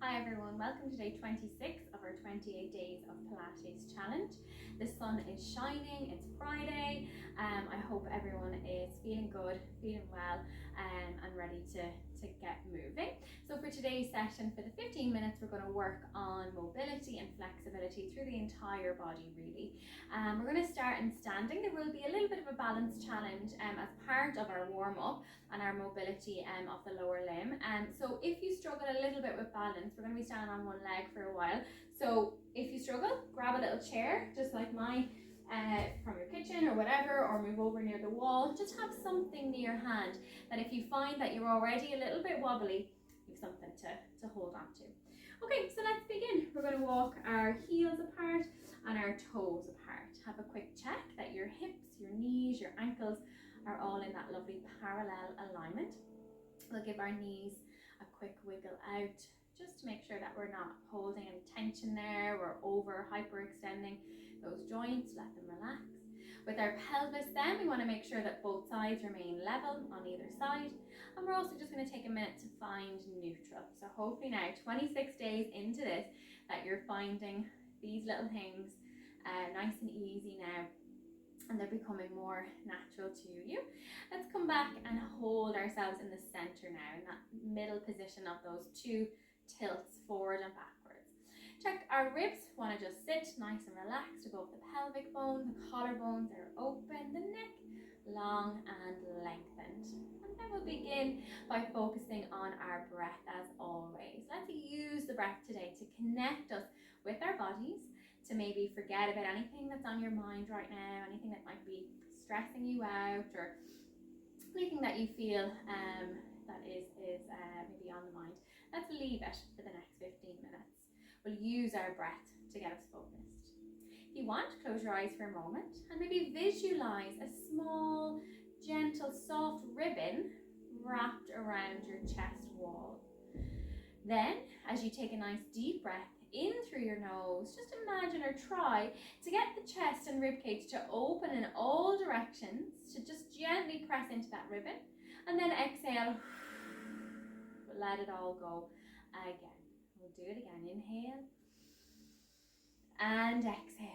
Hi everyone, welcome to day 26 of our 28 Days of Pilates challenge. The sun is shining, it's Friday. I hope everyone is feeling good, feeling well, and ready to get moving. So for today's session, for the 15 minutes, we're going to work on mobility and flexibility through the entire body really. We're going to start in standing. There will be a little bit of a balance challenge as part of our warm-up and our mobility of the lower limb. So if you struggle a little bit with balance, we're going to be standing on one leg for a while. So if you struggle, grab a little chair, just like mine, from your kitchen or whatever, or move over near the wall. Just have something near hand that if you find that you're already a little bit wobbly, you've something to hold on to. Okay, so let's begin. We're going to walk our heels apart and our toes apart. Have a quick check that your hips, your knees, your ankles are all in that lovely parallel alignment. We'll give our knees a quick wiggle out just to make sure that we're not holding any tension there. We're over hyperextending those joints, let them relax. With our pelvis then, we want to make sure that both sides remain level on either side. And we're also just going to take a minute to find neutral. So hopefully now, 26 days into this, that you're finding these little things nice and easy now, and they're becoming more natural to you. Let's come back and hold ourselves in the center now, in that middle position of those two tilts forward and backwards. Check our ribs, want to just sit nice and relaxed above the pelvic bone, the collarbones are open, the neck long and lengthened. And then we'll begin by focusing on our breath as always. Let's use the breath today to connect us with our bodies, to maybe forget about anything that's on your mind right now, anything that might be stressing you out, or anything that you feel that is maybe on the mind. Let's leave it for the next 15 minutes. We'll use our breath to get us focused. If you want, close your eyes for a moment and maybe visualize a small, gentle, soft ribbon wrapped around your chest wall. Then, as you take a nice deep breath in through your nose, just imagine or try to get the chest and ribcage to open in all directions, to just gently press into that ribbon, and then exhale, let it all go again. We'll do it again. Inhale and exhale.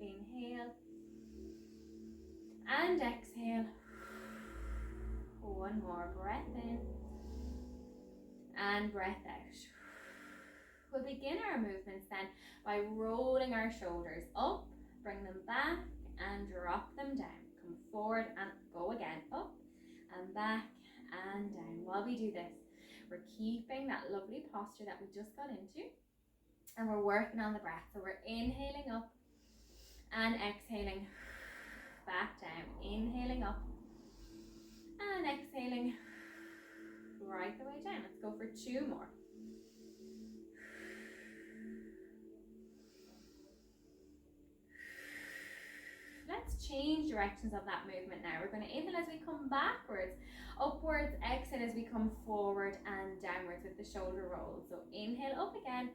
Inhale and exhale. One more breath in and breath out. We'll begin our movements then by rolling our shoulders up, bring them back and drop them down. Come forward and go again, up and back and down. While we do this, we're keeping that lovely posture that we just got into, and we're working on the breath. So we're inhaling up and exhaling back down. Inhaling up and exhaling right the way down. Let's go for 2 more. Let's change directions of that movement now. We're going to inhale as we come backwards, upwards, exhale as we come forward and downwards with the shoulder roll. So inhale up again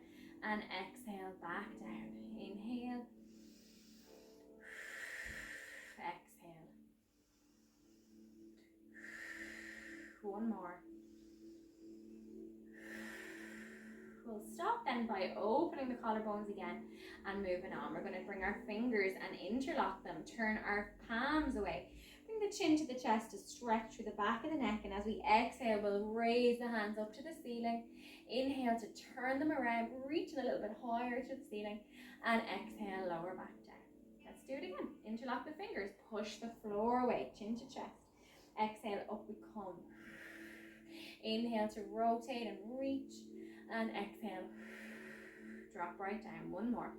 and exhale back down. Inhale, exhale. 1 more. We'll stop then by opening the collarbones again and moving on. We're going to bring our fingers and interlock them, turn our palms away. Bring the chin to the chest to stretch through the back of the neck, and as we exhale, we'll raise the hands up to the ceiling. Inhale to turn them around, reaching a little bit higher to the ceiling, and exhale, lower back down. Let's do it again. Interlock the fingers, push the floor away, chin to chest. Exhale, up we come. Inhale to rotate and reach. And exhale, drop right down. 1 more.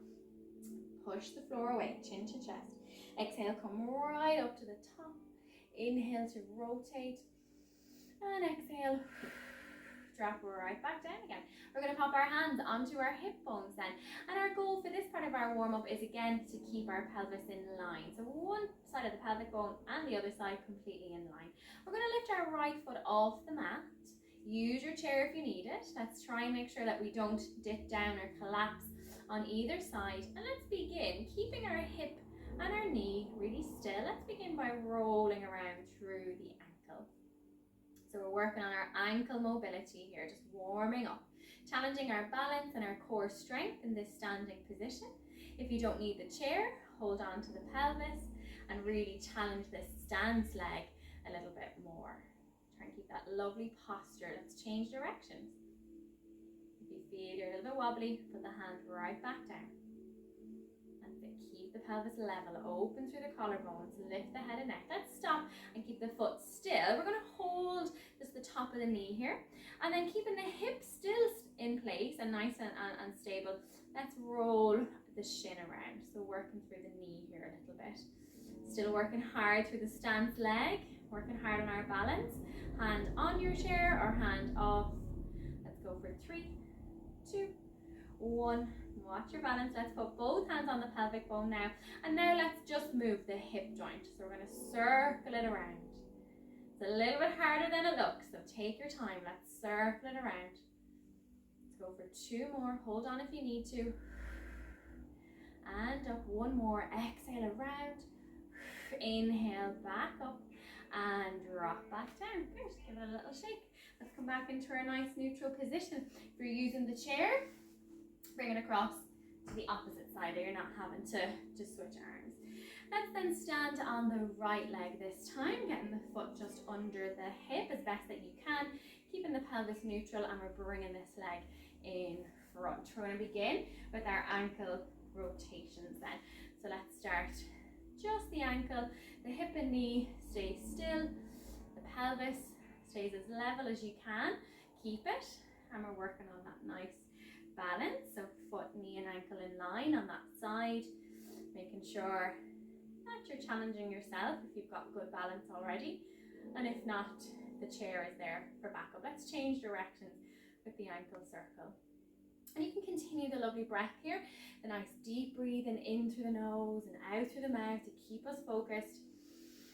Push the floor away, chin to chest. Exhale, come right up to the top. Inhale to rotate. And exhale, drop right back down again. We're going to pop our hands onto our hip bones then. And our goal for this part of our warm-up is again to keep our pelvis in line. So one side of the pelvic bone and the other side completely in line. We're going to lift our right foot off the mat. Use your chair if you need it. Let's try and make sure that we don't dip down or collapse on either side. And let's begin keeping our hip and our knee really still. Let's begin by rolling around through the ankle. So we're working on our ankle mobility here, just warming up, challenging our balance and our core strength in this standing position. If you don't need the chair, hold on to the pelvis and really challenge this stance leg a little bit more. Try and keep that lovely posture. Let's change directions. If you feel you're a little bit wobbly, put the hand right back down. That's it. Keep the pelvis level, open through the collarbones, lift the head and neck. Let's stop and keep the foot still. We're going to hold just the top of the knee here, and then keeping the hips still in place and nice and stable. Let's roll the shin around. So working through the knee here a little bit. Still working hard through the stance leg, working hard on our balance. Hand on your chair or hand off. Let's go for 3, 2, 1. Watch your balance. Let's put both hands on the pelvic bone now. And now let's just move the hip joint. So we're going to circle it around. It's a little bit harder than it looks, so take your time. Let's circle it around. Let's go for 2 more. Hold on if you need to. And up, 1 more. Exhale around. Inhale back up and drop back down. Good. Give it a little shake. Let's come back into our nice neutral position. If you're using the chair, bring it across to the opposite side. You're not having to switch arms. Let's then stand on the right leg this time, getting the foot just under the hip as best that you can, keeping the pelvis neutral, and we're bringing this leg in front. We're going to begin with our ankle rotations then. So let's start just the ankle, the hip and knee stay still, the pelvis stays as level as you can, keep it, and we're working on that nice balance. So foot, knee and ankle in line on that side, making sure that you're challenging yourself if you've got good balance already, and if not, the chair is there for backup. Let's change directions with the ankle circle. And you can continue the lovely breath here, the nice deep breathing in through the nose and out through the mouth to keep us focused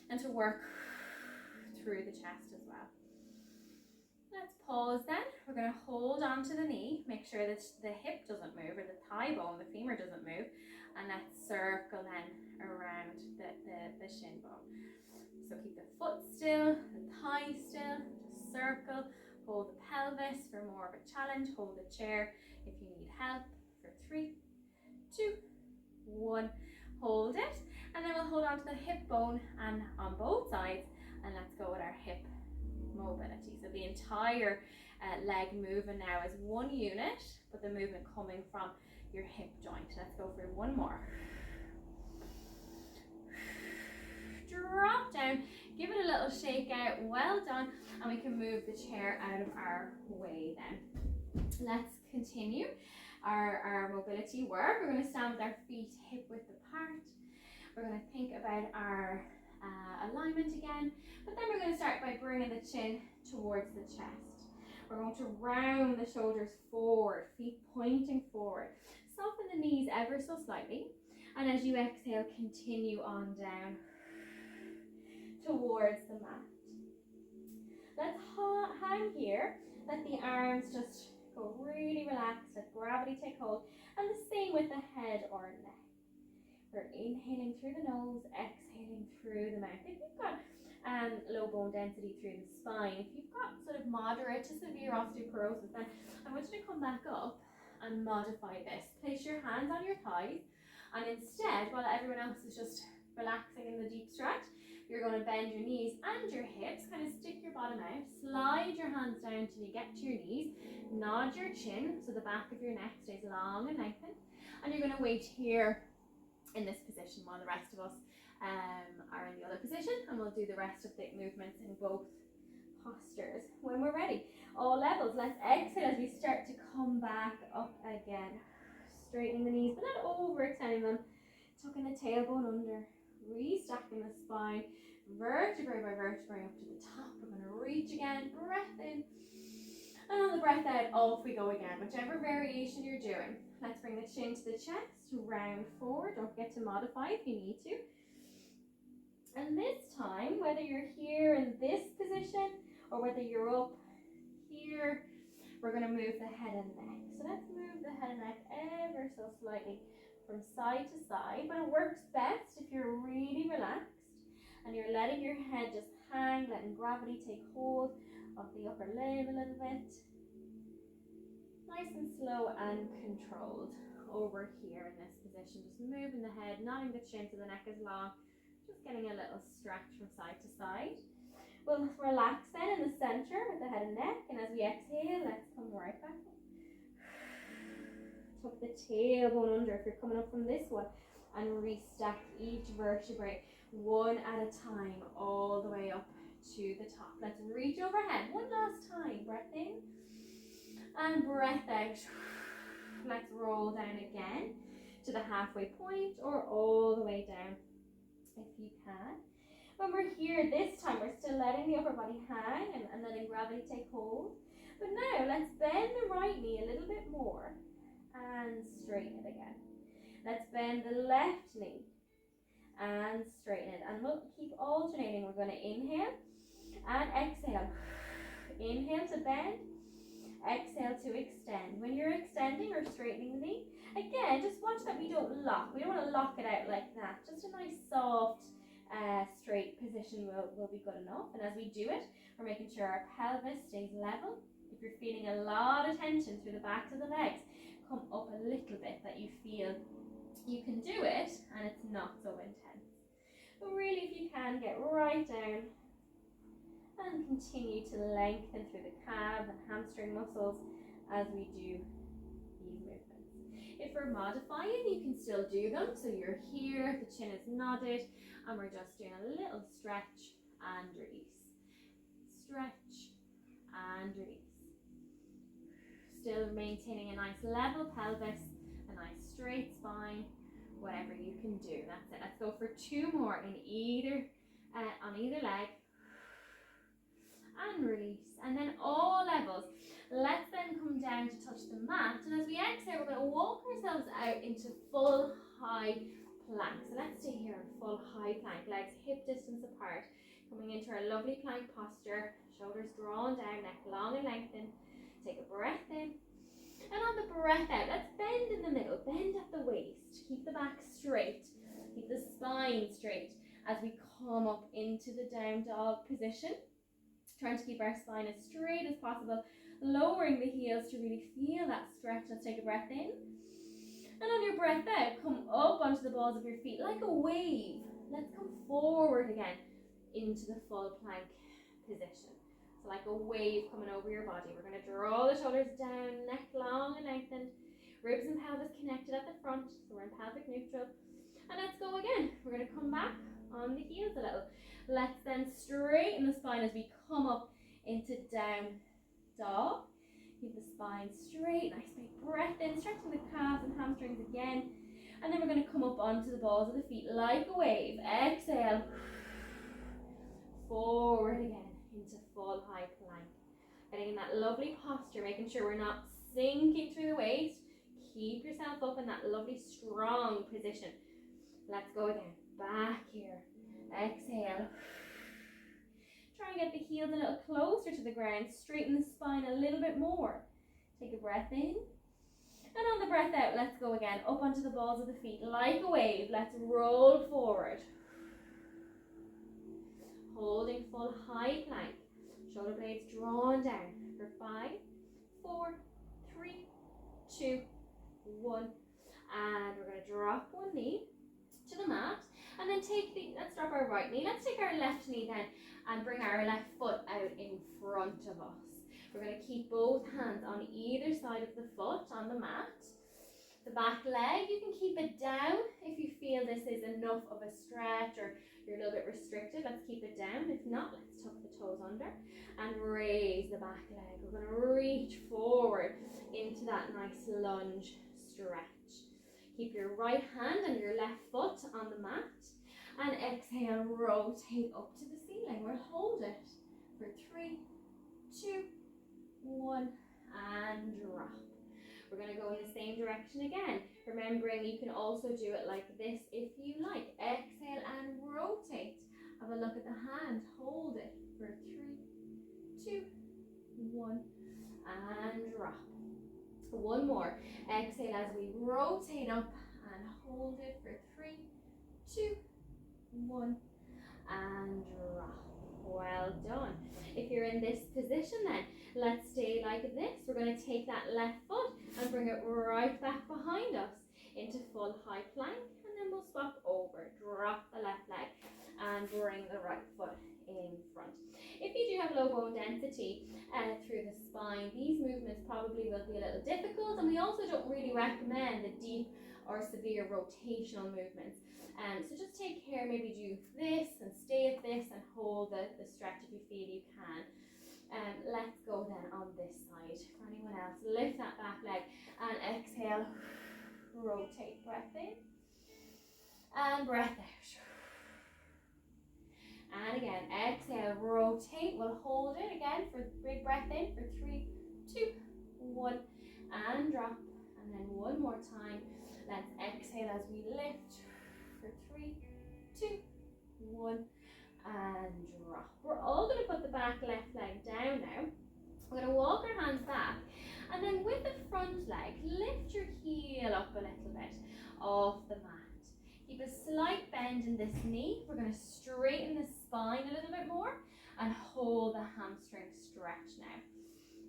and to work through the chest as well. Let's pause then. We're going to hold on to the knee, make sure that the hip doesn't move or the thigh bone, the femur doesn't move, and let's circle then around the shin bone. So keep the foot still, the thigh still, just circle. Hold the pelvis for more of a challenge. Hold the chair if you need help for 3, 2, 1. Hold it, and then we'll hold on to the hip bone and on both sides, and let's go with our hip mobility. So the entire leg moving now as one unit, but the movement coming from your hip joint. Let's go for 1 more. Drop down, give it a little shake out. Well done. And we can move the chair out of our way then. Let's continue our mobility work. We're going to stand with our feet hip width apart. We're going to think about our alignment again, but then we're going to start by bringing the chin towards the chest. We're going to round the shoulders forward, feet pointing forward. Soften the knees ever so slightly, and as you exhale, continue on down towards the mat. Let's hang here. Let the arms just go really relaxed. Let gravity take hold. And the same with the head or neck. We're inhaling through the nose, exhaling through the mouth. If you've got low bone density through the spine, if you've got sort of moderate to severe osteoporosis, then I want you to come back up and modify this. Place your hands on your thighs, and instead, while everyone else is just relaxing in the deep stretch, you're going to bend your knees and your hips, kind of stick your bottom out, slide your hands down till you get to your knees, nod your chin so the back of your neck stays long and lengthened, and you're going to wait here in this position while the rest of us are in the other position, and we'll do the rest of the movements in both postures when we're ready. All levels. Let's exhale as we start to come back up again, straightening the knees but not overextending them, tucking the tailbone under, restacking the spine, vertebrae by vertebrae up to the top. We're going to reach again, breath in, and on the breath out, off we go again, whichever variation you're doing. Let's bring the chin to the chest, round forward. Don't forget to modify if you need to. And this time, whether you're here in this position or whether you're up here, we're going to move the head and neck. So let's move the head and neck ever so slightly from side to side, but it works best if you're really relaxed and you're letting your head just hang, letting gravity take hold of the upper limb a little bit. Nice and slow and controlled. Over here in this position, just moving the head, nodding the chin so the neck is long, just getting a little stretch from side to side. We'll relax then in the center with the head and neck, and as we exhale, let's come right back up. Tuck the tailbone under if you're coming up from this one, and restack each vertebrae one at a time all the way up to the top. Let's reach overhead one last time. Breath in and breath out. Let's roll down again to the halfway point or all the way down if you can. When we're here this time, we're still letting the upper body hang and letting gravity take hold. But now let's bend the right knee a little bit more and straighten it again. Let's bend the left knee and straighten it. And we'll keep alternating. We're going to inhale and exhale. Inhale to bend. Exhale to extend. When you're extending or straightening the knee, again, just watch that we don't lock. We don't want to lock it out like that. Just a nice soft, straight position will be good enough. And as we do it, we're making sure our pelvis stays level. If you're feeling a lot of tension through the backs of the legs, come up a little bit that you feel you can do it and it's not so intense. But really, if you can, get right down and continue to lengthen through the calf and hamstring muscles as we do these movements. If we're modifying, you can still do them. So you're here, the chin is nodded, and we're just doing a little stretch and release. Stretch and release. Still maintaining a nice level pelvis, a nice straight spine, whatever you can do. That's it. Let's go for 2 more in on either leg. And release, and then all levels. Let's then come down to touch the mat, and as we exhale, we're going to walk ourselves out into full high plank. So let's stay here in full high plank, legs hip distance apart, coming into our lovely plank posture, shoulders drawn down, neck long and lengthened. Take a breath in, and on the breath out, let's bend in the middle, bend at the waist, keep the back straight, keep the spine straight as we come up into the down dog position. Trying to keep our spine as straight as possible, lowering the heels to really feel that stretch. Let's take a breath in. And on your breath out, come up onto the balls of your feet like a wave. Let's come forward again into the full plank position. So like a wave coming over your body. We're going to draw the shoulders down, neck long and lengthened, ribs and pelvis connected at the front. So we're in pelvic neutral. And let's go again. We're going to come back on the heels a little. Let's then straighten the spine as we come up into down dog. Keep the spine straight, nice big breath in, stretching the calves and hamstrings again. And then we're going to come up onto the balls of the feet like a wave. Exhale. Forward again into full high plank. Getting in that lovely posture, making sure we're not sinking through the waist. Keep yourself up in that lovely strong position. Let's go again. Back here. Exhale. Try and get the heels a little closer to the ground. Straighten the spine a little bit more. Take a breath in. And on the breath out, let's go again. Up onto the balls of the feet like a wave. Let's roll forward. Holding full high plank. Shoulder blades drawn down for 5, 4, 3, 2, 1. And we're going to drop one knee to the mat. And then let's drop our right knee. Let's take our left knee then and bring our left foot out in front of us. We're going to keep both hands on either side of the foot on the mat. The back leg, you can keep it down if you feel this is enough of a stretch or you're a little bit restricted. Let's keep it down. If not, let's tuck the toes under and raise the back leg. We're going to reach forward into that nice lunge stretch. Keep your right hand and your left foot on the mat. And exhale, rotate up to the ceiling. We'll hold it for 3, 2, 1, and drop. We're going to go in the same direction again. Remembering you can also do it like this if you like. Exhale and rotate. Have a look at the hand. Hold it for 3, 2, 1, and drop. One more. Exhale as we rotate up and hold it for 3, 2, 1, and drop. Well done. If you're in this position then, let's stay like this. We're going to take that left foot and bring it right back behind us into full high plank, and then we'll swap over. Drop the left leg and bring the right foot in front. If you do have low bone density through the spine, these movements probably will be a little difficult, and we also don't really recommend the deep or severe rotational movements. So just take care, maybe do this and stay at this and hold the stretch if you feel you can. Let's go then on this side. For anyone else, lift that back leg and exhale, rotate, breath in and breath out. And again, exhale, rotate, we'll hold it again for big breath in for 3, 2, 1, and drop. And then one more time, let's exhale as we lift for 3, 2, 1, and drop. We're all going to put the back left leg down now. We're going to walk our hands back, and then with the front leg, lift your heel up a little bit off the mat. Keep a slight bend in this knee. We're going to straighten the spine a little bit more and hold the hamstring stretch now.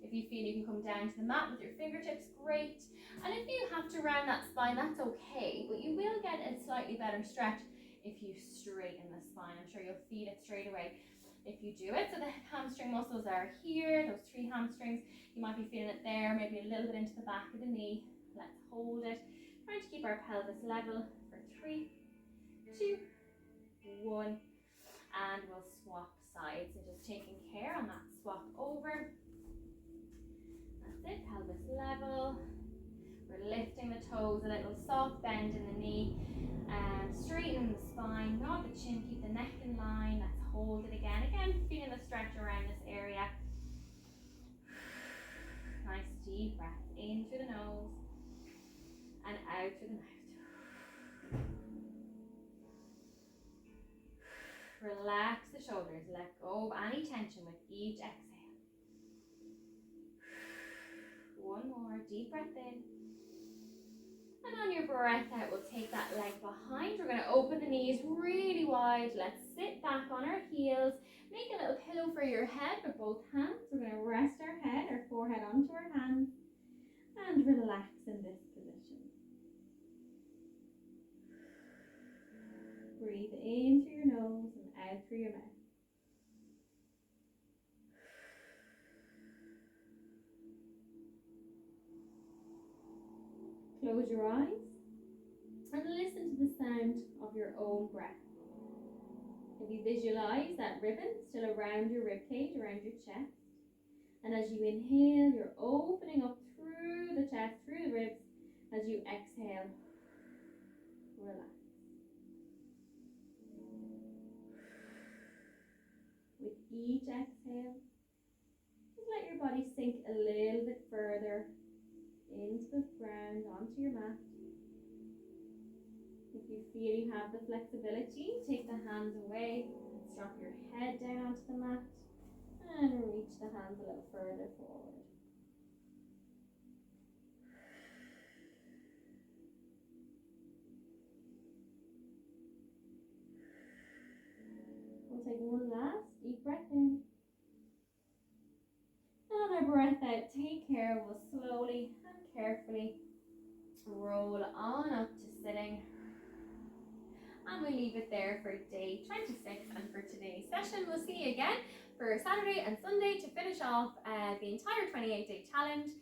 If you feel you can come down to the mat with your fingertips, great. And if you have to round that spine, that's okay, but you will get a slightly better stretch if you straighten the spine. I'm sure you'll feel it straight away if you do it. So the hamstring muscles are here, those 3 hamstrings. You might be feeling it there, maybe a little bit into the back of the knee. Let's hold it. Trying to keep our pelvis level for 3, 2, 1, and we'll swap sides. So just taking care on that swap over. That's it, pelvis level. We're lifting the toes, a little soft bend in the knee, and straightening the spine, not the chin, keep the neck in line. Let's hold it again. Again, feeling the stretch around this area. Nice deep breath in through the nose and out through the mouth. Relax the shoulders, let go of any tension with each exhale. One more deep breath in. And on your breath out, we'll take that leg behind. We're going to open the knees really wide. Let's sit back on our heels. Make a little pillow for your head with both hands. We're going to rest our head, our forehead onto our hands, and relax in this position. Breathe in through your nose and out through your mouth. Close your eyes and listen to the sound of your own breath. Maybe visualize that ribbon still around your rib cage, around your chest. And as you inhale, you're opening up through the chest, through the ribs. As you exhale, relax. With each exhale, just let your body sink a little bit further into the ground, onto your mat. If you feel you have the flexibility, take the hands away, drop your head down onto the mat, and reach the hands a little further forward. We'll take one last deep breath in. And on our breath out, take care. We'll slowly and carefully roll on up to sitting. And we'll leave it there for day 26 and for today's session. We'll see you again for Saturday and Sunday to finish off the entire 28-day challenge.